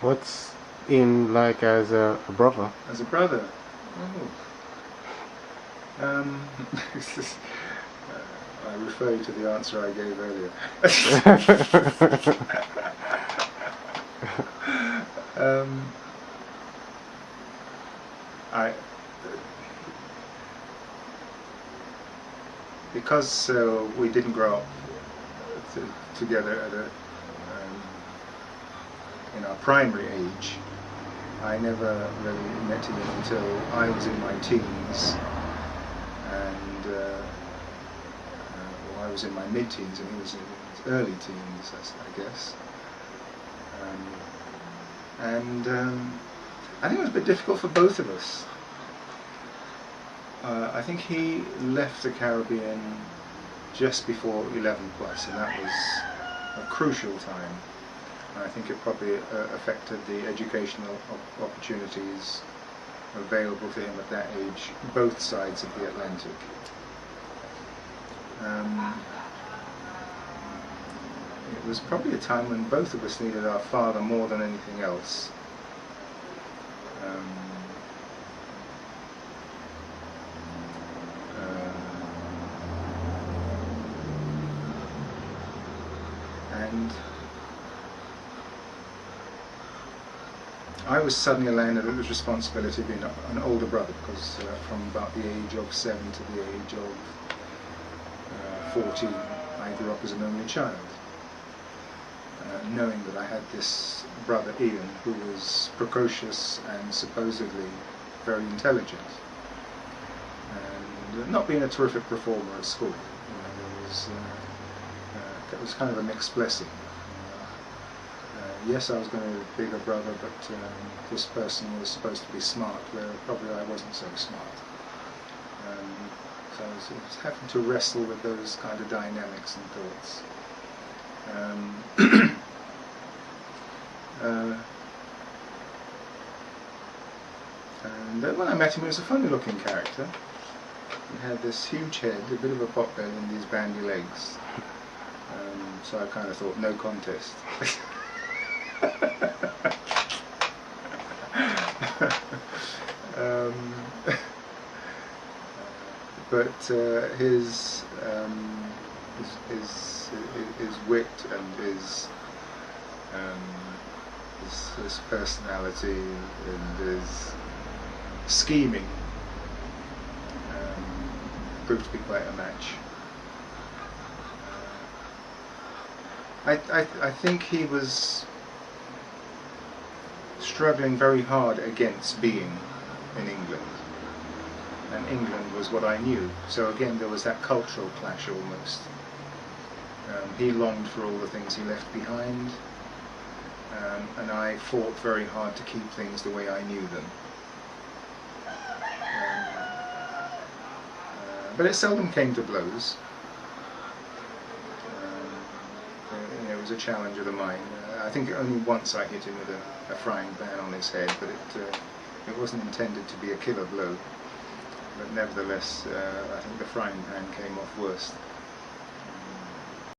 What's Ian like as a brother? As a brother? Oh. This is, I refer you to the answer I gave earlier. I because we didn't grow up together at in our primary age. I never really met him until I was in my teens, and I was in my mid-teens, and he was in his early teens, I guess. I think it was a bit difficult for both of us. I think he left the Caribbean just before 11 plus, and that was a crucial time. I think it probably affected the educational opportunities available to him at that age, both sides of the Atlantic. It was probably a time when both of us needed our father more than anything else. And I was suddenly landed with this responsibility of being an older brother, because from about the age of 7 to the age of 14, I grew up as an only child, knowing that I had this brother Ian, who was precocious and supposedly very intelligent, and not being a terrific performer at school. It was kind of a mixed blessing. Yes, I was going to be a bigger brother, but this person was supposed to be smart, where probably I wasn't so smart. So I was having to wrestle with those kind of dynamics and thoughts. And when I met him, he was a funny-looking character. He had this huge head, a bit of a pot belly, and these bandy legs. So I kind of thought, no contest. But his wit and his personality and his scheming proved to be quite a match. I think he was struggling very hard against being in England, and England was what I knew. So again, there was that cultural clash almost. He longed for all the things he left behind, and I fought very hard to keep things the way I knew them. But it seldom came to blows. It was a challenge of the mind. I think only once I hit him with a frying pan on his head, but it wasn't intended to be a killer blow. But nevertheless, I think the frying pan came off worst.